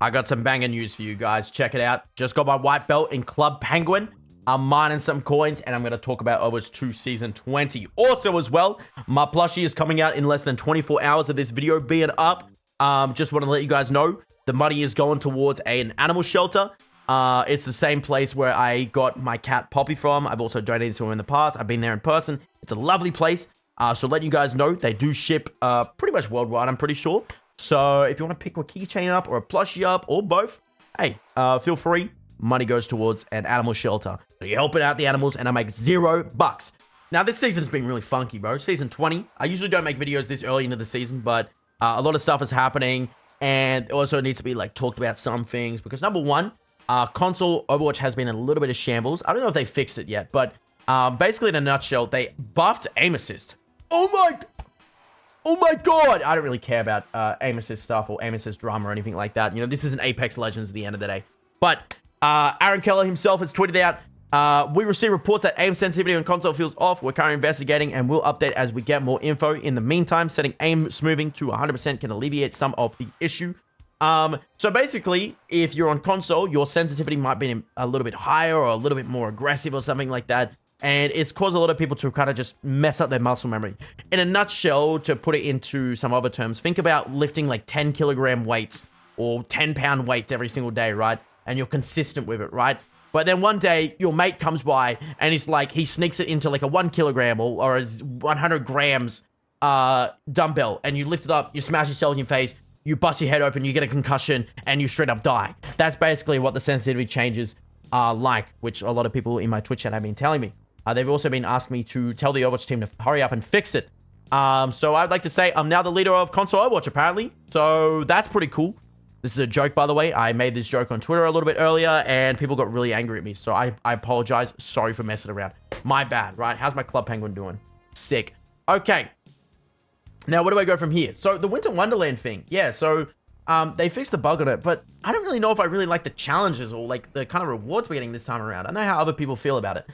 I got some banger news for you guys. Check it out. Just got my white belt in Club Penguin. I'm mining some coins, and I'm going to talk about Overwatch 2 Season 20. Also, as well, my plushie is coming out in less than 24 hours of this video being up. Just want to let you guys know, the money is going towards an animal shelter. It's the same place where I got my cat Poppy from. I've also donated to her in the past. I've been there in person. It's a lovely place. So let you guys know, they do ship pretty much worldwide, I'm pretty sure. So if you want to pick a keychain up or a plushie up or both, hey, feel free. Money goes towards an animal shelter. So you're helping out the animals, and I make $0. Now, this season's been really funky, bro. Season 20. I usually don't make videos this early into the season, but a lot of stuff is happening, and it also needs to be like talked about some things, because number one, console Overwatch has been a little bit of shambles. I don't know if they fixed it yet, but basically in a nutshell, they buffed aim assist. Oh my god! I don't really care about aim assist stuff or aim assist drama or anything like that. You know, this isn't Apex Legends at the end of the day. But Aaron Keller himself has tweeted out, we receive reports that aim sensitivity on console feels off. We're currently investigating and we'll update as we get more info. In the meantime, setting aim smoothing to 100% can alleviate some of the issue. So basically, if you're on console, your sensitivity might be a little bit higher or a little bit more aggressive or something like that. And it's caused a lot of people to kind of just mess up their muscle memory. In a nutshell, to put it into some other terms, think about lifting like 10 kilogram weights or 10-pound weights every single day, right? And you're consistent with it, right? But then one day, your mate comes by and he's like, he sneaks it into like a 1 kilogram or a 100 grams dumbbell, and you lift it up, you smash yourself in your face, you bust your head open, you get a concussion, and you straight up die. That's basically what the sensitivity changes are like, which a lot of people in my Twitch chat have been telling me. They've also been asking me to tell the Overwatch team to hurry up and fix it. So I'd like to say I'm now the leader of console Overwatch, apparently. So that's pretty cool. This is a joke, by the way. I made this joke on Twitter a little bit earlier, and people got really angry at me. So I apologize. Sorry for messing around. My bad, right? How's my Club Penguin doing? Sick. Okay. Now, where do I go from here? So the Winter Wonderland thing. Yeah, so they fixed the bug on it, but I don't really know if I really like the challenges or like the kind of rewards we're getting this time around. I know how other people feel about it.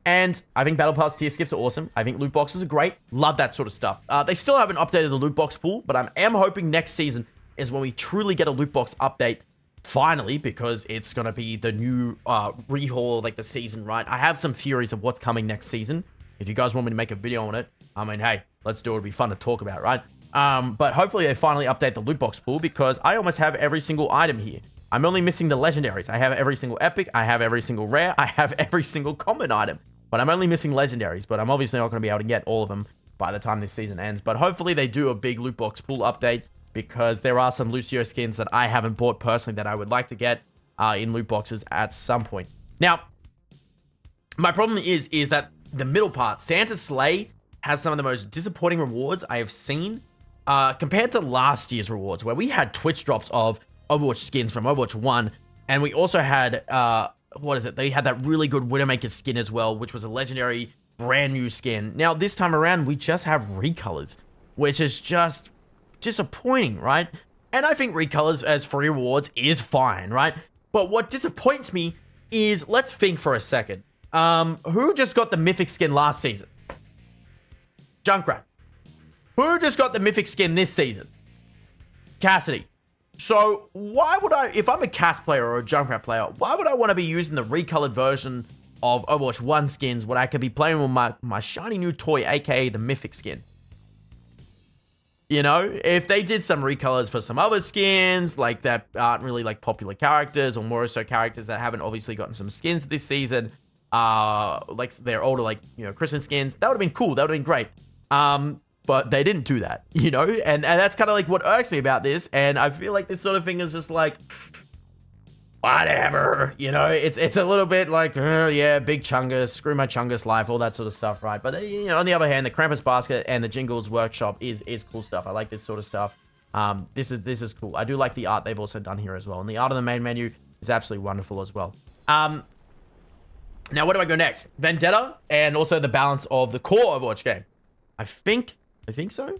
And I think Battle Pass tier skips are awesome. I think loot boxes are great. Love that sort of stuff. They still haven't updated the loot box pool, but I am hoping next season is when we truly get a loot box update, finally, because it's going to be the new rehaul, like the season, right? I have some theories of what's coming next season. If you guys want me to make a video on it, I mean, hey, let's do it. It'll be fun to talk about, right? But hopefully they finally update the loot box pool, because I almost have every single item here. I'm only missing the legendaries. I have every single epic. I have every single rare. I have every single common item. But I'm only missing legendaries, but I'm obviously not going to be able to get all of them by the time this season ends. But hopefully they do a big loot box pool update, because there are some Lucio skins that I haven't bought personally that I would like to get in loot boxes at some point. Now, my problem is that the middle part, Santa's Sleigh, has some of the most disappointing rewards I have seen compared to last year's rewards, where we had Twitch drops of Overwatch skins from Overwatch 1, and we also had... what is it? They had that really good Widowmaker skin as well, which was a legendary brand new skin. Now, this time around, we just have recolors, which is just disappointing, right? And I think recolors as free rewards is fine, right? But what disappoints me is, let's think for a second. Who just got the Mythic skin last season? Junkrat. Who just got the Mythic skin this season? Cassidy. So why would I, if I'm a Cass player or a Junkrat player, why would I want to be using the recolored version of Overwatch 1 skins when I could be playing with my shiny new toy, aka the Mythic skin? You know, if they did some recolors for some other skins, like that aren't really like popular characters, or more so characters that haven't obviously gotten some skins this season, like they're older, like, you know, Christmas skins, that would have been cool. That would have been great. But they didn't do that, you know? And that's kind of like what irks me about this. And I feel like this sort of thing is just like, whatever, you know? It's a little bit like, yeah, big Chungus, screw my Chungus life, all that sort of stuff, right? But, you know, on the other hand, the Krampus Basket and the Jingles Workshop is cool stuff. I like this sort of stuff. This is cool. I do like the art they've also done here as well. And the art of the main menu is absolutely wonderful as well. Now, where do I go next? Vendetta, and also the balance of the core Overwatch game. I think so.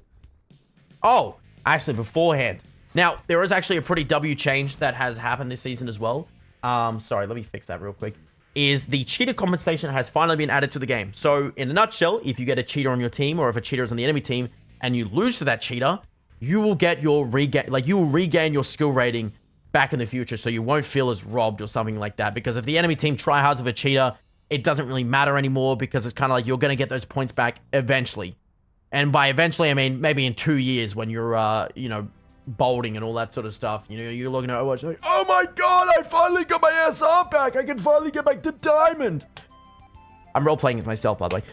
Oh, actually, beforehand. Now, there is actually a pretty W change that has happened this season as well. Sorry, let me fix that real quick. Is the cheater compensation has finally been added to the game. So, in a nutshell, if you get a cheater on your team, or if a cheater is on the enemy team, and you lose to that cheater, you will get your regain, like you will regain your skill rating back in the future, so you won't feel as robbed or something like that. Because if the enemy team tryhards with a cheater, it doesn't really matter anymore, because it's kind of like you're going to get those points back eventually. And by eventually, I mean maybe in 2 years when you're, you know, bolding and all that sort of stuff. You know, you're looking at Overwatch like, oh my god, I finally got my SR back. I can finally get back to Diamond. I'm role-playing it myself, by the way.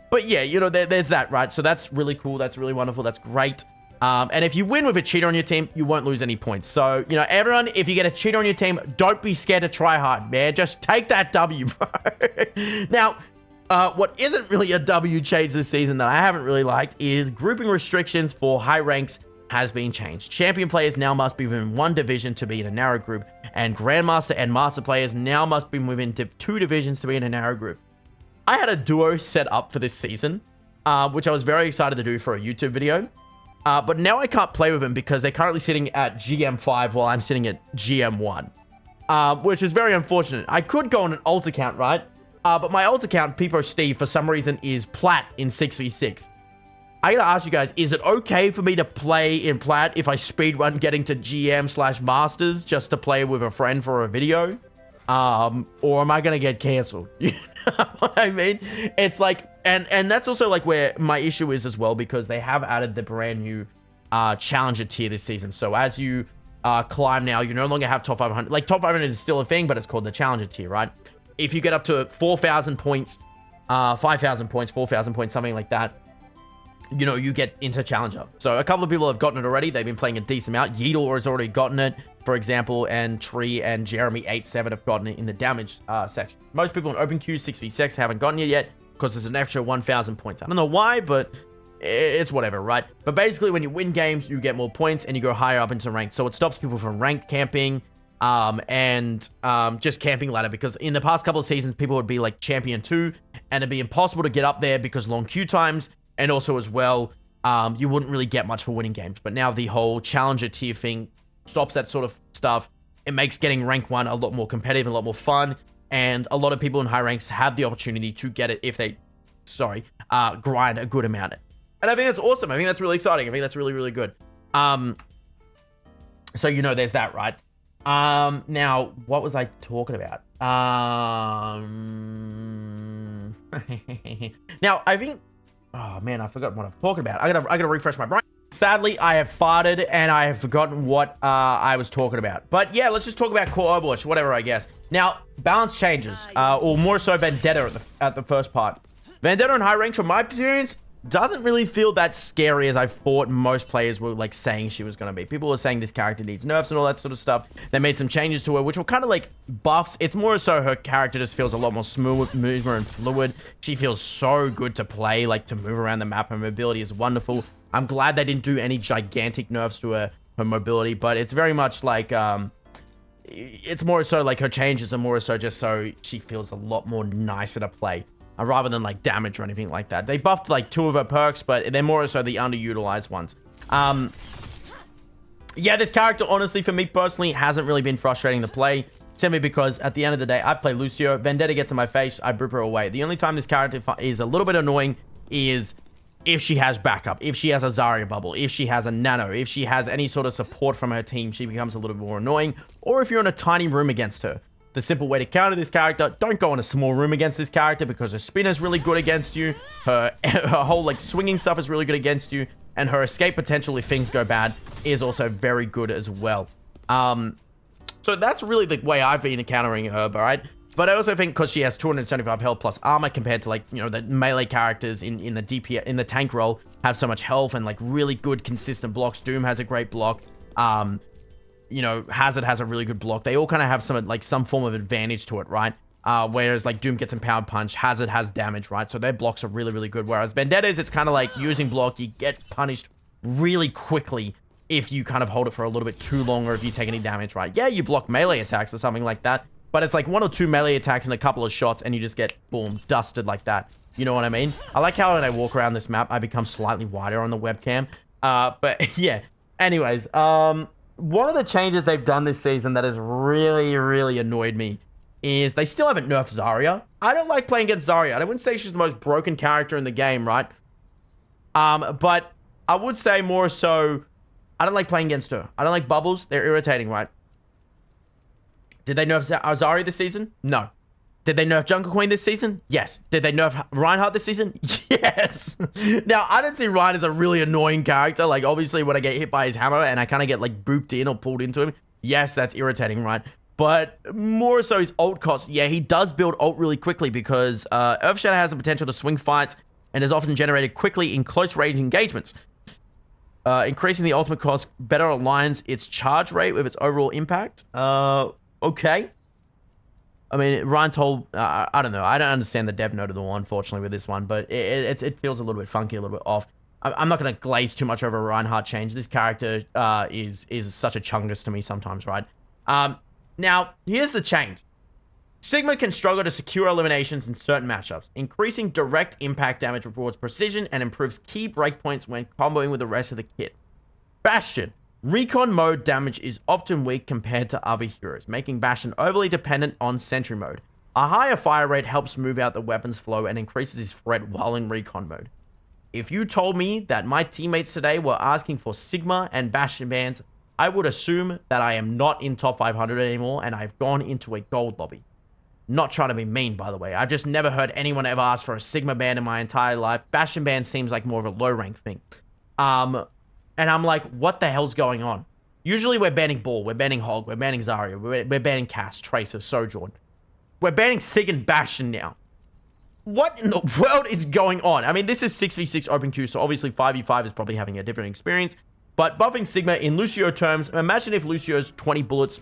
But yeah, you know, there's that, right? So that's really cool. That's really wonderful. That's great. And if you win with a cheater on your team, you won't lose any points. So, you know, everyone, if you get a cheater on your team, don't be scared to try hard, man. Just take that W, bro. Now, what isn't really a W change this season that I haven't really liked is grouping restrictions for high ranks has been changed. Champion players now must be within one division to be in a narrow group, and Grandmaster and Master players now must be within 2 divisions to be in a narrow group. I had a duo set up for this season, which I was very excited to do for a YouTube video. But now I can't play with them because they're currently sitting at GM5 while I'm sitting at GM1, which is very unfortunate. I could go on an alt account, right? But my alt account, Peepo Steve, for some reason is plat in 6v6. I gotta ask you guys, is it okay for me to play in plat if I speedrun getting to GM/Masters just to play with a friend for a video? Or am I gonna get canceled? You know what I mean? It's like, and that's also like where my issue is as well, because they have added the brand new challenger tier this season. So as you climb now, you no longer have top 500. Like top 500 is still a thing, but it's called the challenger tier, right? If you get up to 4,000 points, 5,000 points, 4,000 points, something like that, you know, you get into challenger. So a couple of people have gotten it already. They've been playing a decent amount. Yeedle has already gotten it, for example, and Tree and Jeremy 87 have gotten it in the damage section. Most people in open queue 6v6 haven't gotten it yet because there's an extra 1,000 points. I don't know why, but it's whatever, right? But basically, when you win games, you get more points and you go higher up into rank. So it stops people from ranked camping and just camping ladder, because in the past couple of seasons, people would be like champion 2 and it'd be impossible to get up there because long queue times. And also as well, you wouldn't really get much for winning games. But now the whole challenger tier thing stops that sort of stuff. It makes getting rank 1 a lot more competitive, a lot more fun. And a lot of people in high ranks have the opportunity to get it if they, grind a good amount. And I think that's awesome. I think that's really exciting. I think that's really, really good. So, you know, there's that, right? Now, what was I talking about? Now, I think... Oh man, I forgot what I'm talking about. I gotta refresh my brain. Sadly, I have farted and I have forgotten what I was talking about. But yeah, let's just talk about core Overwatch, whatever, I guess. Now, balance changes, or more so Vendetta at the first part. Vendetta in high rank, from my experience, doesn't really feel that scary as I thought most players were like saying she was going to be. People were saying this character needs nerfs and all that sort of stuff. They made some changes to her, which were kind of like buffs. It's more so her character just feels a lot more smoother and fluid. She feels so good to play, like to move around the map. Her mobility is wonderful. I'm glad they didn't do any gigantic nerfs to her mobility, but it's very much like, it's more so like her changes are more so just so she feels a lot more nicer to play. Rather than like damage or anything like that. They buffed like 2 of her perks, but they're more so the underutilized ones. Yeah, this character, honestly, for me personally, hasn't really been frustrating to play. Simply because at the end of the day, I play Lucio. Vendetta gets in my face, I boop her away. The only time this character is a little bit annoying is if she has backup, if she has a Zarya bubble, if she has a Nano, if she has any sort of support from her team, she becomes a little bit more annoying. Or if you're in a tiny room against her. The simple way to counter this character, don't go in a small room against this character because her spin is really good against you. Her whole like swinging stuff is really good against you. And her escape potential if things go bad is also very good as well. So that's really the way I've been encountering her, right? But I also think because she has 275 health plus armor compared to like, you know, the melee characters in the DP, in the tank role have so much health and like really good consistent blocks. Doom has a great block. You know, Hazard has a really good block. They all kind of have some form of advantage to it, right? Whereas like Doom gets empowered punch, Hazard has damage, right? So their blocks are really, really good. Whereas Vendetta's, it's kind of like using block, you get punished really quickly if you kind of hold it for a little bit too long or if you take any damage, right? Yeah, you block melee attacks or something like that, but it's like 1 or 2 melee attacks and a couple of shots and you just get, boom, dusted like that. You know what I mean? I like how when I walk around this map, I become slightly wider on the webcam. But yeah, anyways, one of the changes they've done this season that has really, really annoyed me is they still haven't nerfed Zarya. I don't like playing against Zarya. I wouldn't say she's the most broken character in the game, right? But I would say more so, I don't like playing against her. I don't like bubbles. They're irritating, right? Did they nerf Azari this season? No. Did they nerf Jungle Queen this season? Yes. Did they nerf Reinhardt this season? Yes. Now, I don't see Ryan as a really annoying character. Like, obviously, when I get hit by his hammer and I kind of get, like, booped in or pulled into him, yes, that's irritating, right? But more so his ult cost. Yeah, he does build ult really quickly because Earthshatter has the potential to swing fights and is often generated quickly in close range engagements. Increasing the ultimate cost better aligns its charge rate with its overall impact. Okay. I mean, Ryan's whole, I don't know. I don't understand the dev note of the one, unfortunately, with this one, but it feels a little bit funky, a little bit off. I'm not going to glaze too much over a Reinhardt change. This character is such a chungus to me sometimes, right? Now, here's the change. Sigma can struggle to secure eliminations in certain matchups. Increasing direct impact damage rewards precision and improves key breakpoints when comboing with the rest of the kit. Bastion. Recon mode damage is often weak compared to other heroes, making Bastion overly dependent on sentry mode. A higher fire rate helps smooth out the weapon's flow and increases his threat while in recon mode. If you told me that my teammates today were asking for Sigma and Bastion bans, I would assume that I am not in top 500 anymore and I've gone into a gold lobby. Not trying to be mean, by the way. I've just never heard anyone ever ask for a Sigma ban in my entire life. Bastion ban seems like more of a low rank thing. And I'm like, what the hell's going on? Usually we're banning Ball, we're banning Hog, we're banning Zarya, we're banning Cass, Tracer, Sojourn. We're banning Sig and Bastion now. What in the world is going on? I mean, this is 6v6 open queue, so obviously 5v5 is probably having a different experience. But buffing Sigma in Lucio terms, imagine if Lucio's 20 bullets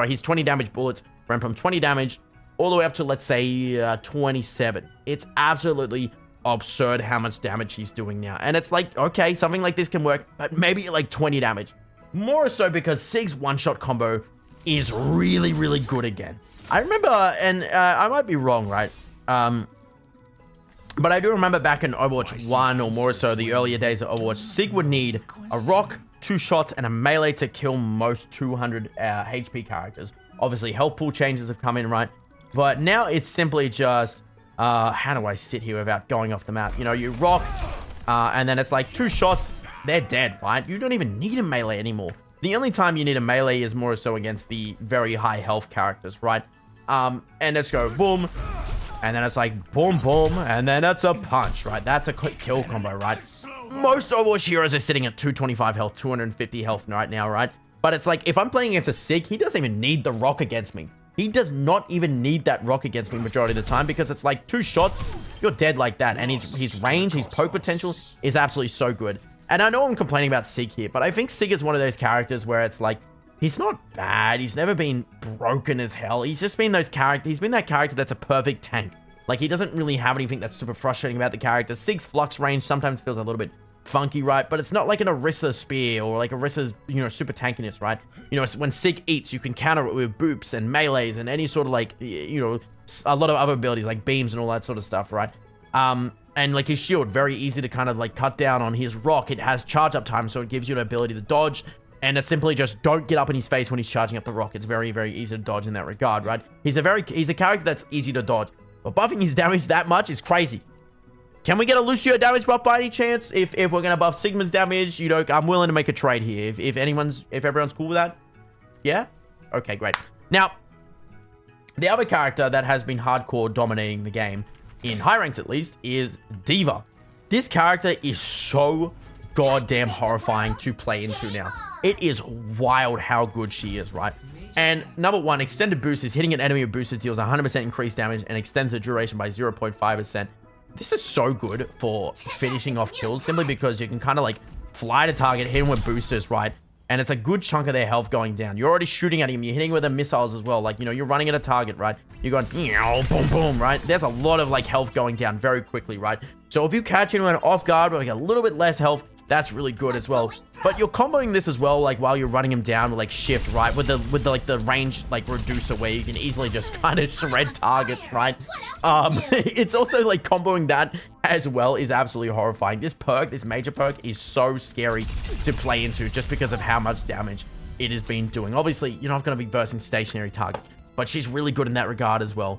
his 20 damage bullets ran from 20 damage all the way up to, let's say, 27. It's absolutely absurd how much damage he's doing now. And it's like, okay, something like this can work, but maybe like 20 damage. More so because Sig's one-shot combo is really, really good again. I remember, and I might be wrong, right? But I do remember back in Overwatch 1, or more so the earlier days of Overwatch, Sig would need a rock, 2 shots, and a melee to kill most 200 HP characters. Obviously, health pool changes have come in, right? But now it's simply just, how do I sit here without going off the map? You know, you rock, and then it's like 2 shots, they're dead, right? You don't even need a melee anymore. The only time you need a melee is more so against the very high health characters, right? And let's go boom, and then it's like boom, boom, and then it's a punch, right? That's a quick kill combo, right? Most Overwatch heroes are sitting at 225 health, 250 health right now, right? But it's like, if I'm playing against a Sig, he doesn't even need the rock against me. He does not even need that rock against me majority of the time because it's like 2 shots, you're dead like that. And his range, his poke potential is absolutely so good. And I know I'm complaining about Sig here, but I think Sig is one of those characters where it's like, he's not bad. He's never been broken as hell. He's just been he's been that character that's a perfect tank. Like, he doesn't really have anything that's super frustrating about the character. Sig's flux range sometimes feels a little bit funky, right? But it's not like an Orisa spear or like Orisa's, you know, super tankiness, right? You know, when Sig eats, you can counter it with boops and melees and any sort of like, you know, a lot of other abilities like beams and all that sort of stuff, right? And like his shield, very easy to kind of like cut down on. His rock, it has charge up time, so it gives you an ability to dodge. And it's simply just don't get up in his face when he's charging up the rock. It's very, very easy to dodge in that regard, right? He's a character that's easy to dodge. But buffing his damage that much is crazy. Can we get a Lucio damage buff by any chance? If we're going to buff Sigma's damage, you know, I'm willing to make a trade here. If everyone's cool with that. Yeah? Okay, great. Now, the other character that has been hardcore dominating the game, in high ranks at least, is D.Va. This character is so goddamn horrifying to play into now. It is wild how good she is, right? And number one, extended boost is hitting an enemy with boosters deals 100% increased damage and extends the duration by 0.5%. This is so good for finishing off kills simply because you can kind of like fly to target, hit him with boosters, right? And it's a good chunk of their health going down. You're already shooting at him. You're hitting with the missiles as well. Like, you know, you're running at a target, right? You're going, boom, boom, right? There's a lot of like health going down very quickly, right? So if you catch anyone off guard with like a little bit less health, that's really good as well. But you're comboing this as well, like while you're running him down with like shift, right? With the like the range like reducer where you can easily just kind of shred targets, right? It's also like comboing that as well is absolutely horrifying. This perk, this major perk, is so scary to play into just because of how much damage it has been doing. Obviously, you're not going to be bursting stationary targets, but she's really good in that regard as well.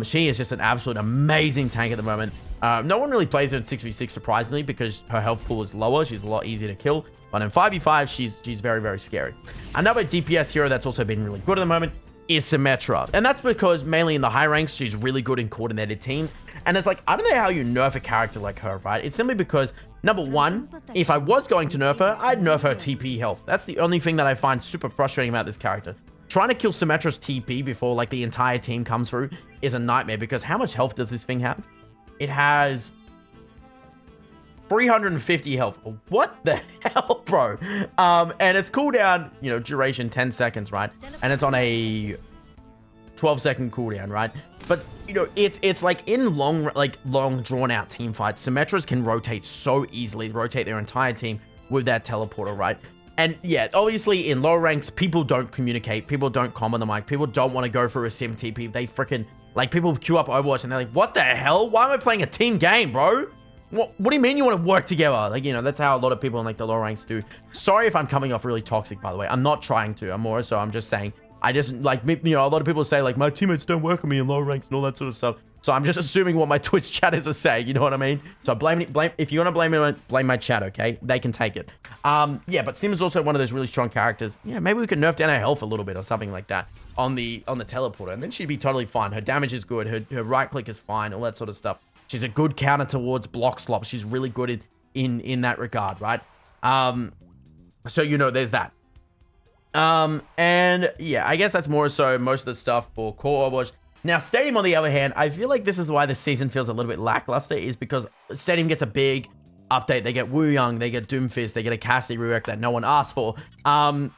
She is just an absolute amazing tank at the moment. No one really plays her in 6v6, surprisingly, because her health pool is lower. She's a lot easier to kill. But in 5v5, she's very, very scary. Another DPS hero that's also been really good at the moment is Symmetra. And that's because mainly in the high ranks, she's really good in coordinated teams. And it's like, I don't know how you nerf a character like her, right? It's simply because, number one, if I was going to nerf her, I'd nerf her TP health. That's the only thing that I find super frustrating about this character. Trying to kill Symmetra's TP before like the entire team comes through is a nightmare, because how much health does this thing have? It has 350 health. What the hell, bro? And its cooldown, you know, duration 10 seconds, right? And it's on a 12-second cooldown, right? But you know, it's like in long drawn out team fights, Symmetras can rotate so easily, rotate their entire team with that teleporter, right? And yeah, obviously in lower ranks, people don't communicate, people don't comment on the mic, people don't want to go for a sim TP. They freaking, like, people queue up Overwatch and they're like, what the hell? Why am I playing a team game, bro? What do you mean you want to work together? Like, you know, that's how a lot of people in like the lower ranks do. Sorry if I'm coming off really toxic, by the way. I'm not trying to. I'm just saying, I just, like, you know, a lot of people say, like, my teammates don't work with me in lower ranks and all that sort of stuff. So I'm just assuming what my Twitch chatters are saying, you know what I mean? So blame, if you want to blame my chat, okay? They can take it. Yeah, but Sim is also one of those really strong characters. Yeah, maybe we could nerf down her health a little bit or something like that on the teleporter, and then she'd be totally fine. Her damage is good, her right click is fine, all that sort of stuff. She's a good counter towards block slop. She's really good in that regard, right? So, you know, there's that. And yeah, I guess that's more so most of the stuff for core Overwatch. Now, Stadium, on the other hand, I feel like this is why this season feels a little bit lackluster, is because Stadium gets a big update. They get Wu Young, they get Doomfist, they get a Cassidy rework that no one asked for. And,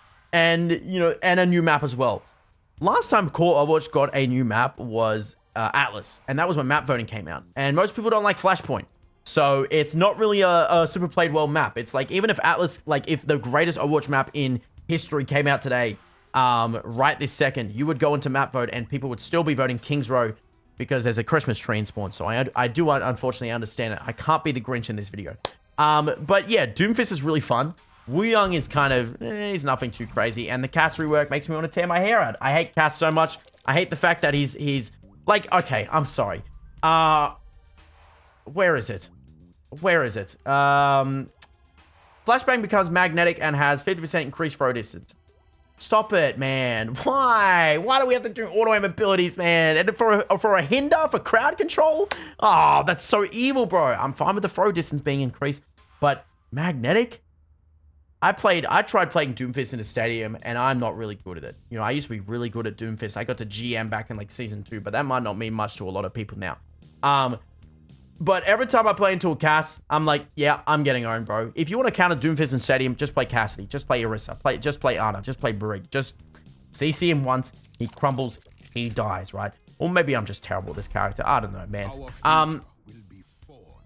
you know, and a new map as well. Last time core Overwatch got a new map was Atlas, and that was when map voting came out. And most people don't like Flashpoint. So it's not really a super played well map. It's like, even if Atlas, like if the greatest Overwatch map in history came out today, right this second, you would go into map vote and people would still be voting Kings Row because there's a Christmas tree in spawn. So I do unfortunately understand it. I can't be the Grinch in this video. But yeah, Doomfist is really fun. Wu Young is kind of, he's nothing too crazy. And the Cass rework makes me want to tear my hair out. I hate Cass so much. I hate the fact that he's like, okay, I'm sorry. Where is it? Where is it? Flashbang becomes magnetic and has 50% increased throw distance. Stop it, man. Why? Why do we have to do auto-aim abilities, man? And for a hinder, for crowd control? Oh, that's so evil, bro. I'm fine with the throw distance being increased, but magnetic? I tried playing Doomfist in a stadium, and I'm not really good at it. You know, I used to be really good at Doomfist. I got to GM back in like season 2, but that might not mean much to a lot of people now. But every time I play into a Cass, I'm like, yeah, I'm getting owned, bro. If you want to counter Doomfist in Stadium, just play Cassidy. Just play Orisa. Just play Ana. Just play Brig. Just CC him once. He crumbles. He dies, right? Or maybe I'm just terrible at this character. I don't know, man.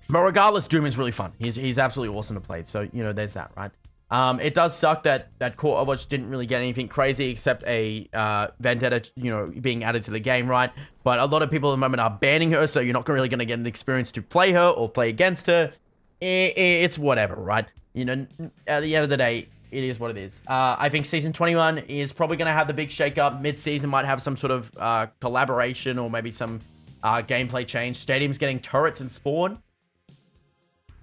But regardless, Doom is really fun. He's absolutely awesome to play. So, you know, there's that, right? It does suck that core Overwatch didn't really get anything crazy except a Vendetta, you know, being added to the game, right? But a lot of people at the moment are banning her, so you're not really going to get an experience to play her or play against her. It's whatever, right? You know, at the end of the day, it is what it is. I think Season 21 is probably going to have the big shake-up. Mid-season might have some sort of collaboration or maybe some gameplay change. Stadium's getting turrets and spawn.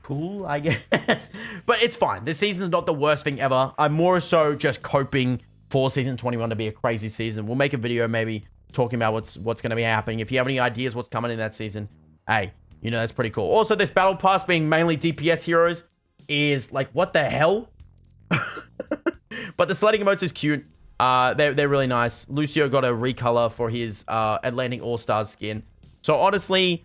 Cool, I guess. But it's fine. This season's not the worst thing ever. I'm more so just coping for Season 21 to be a crazy season. We'll make a video maybe talking about what's going to be happening. If you have any ideas what's coming in that season, hey, you know, that's pretty cool. Also, this battle pass being mainly DPS heroes is like, what the hell? But the sledding emotes is cute. They're really nice. Lucio got a recolor for his Atlantic All-Stars skin. So honestly,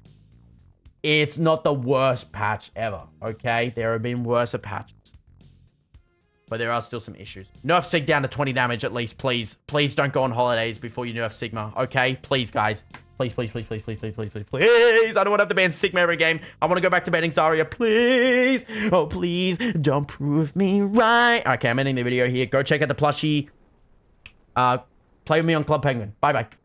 it's not the worst patch ever, okay? There have been worse patches. But there are still some issues. Nerf Sig down to 20 damage at least, please. Please don't go on holidays before you nerf Sigma, okay? Please, guys. Please, please, please, please, please, please, please, please, please. I don't want to have to ban Sigma every game. I want to go back to banning Zarya, please. Oh, please, don't prove me right. Okay, I'm ending the video here. Go check out the plushie. Play with me on Club Penguin. Bye-bye.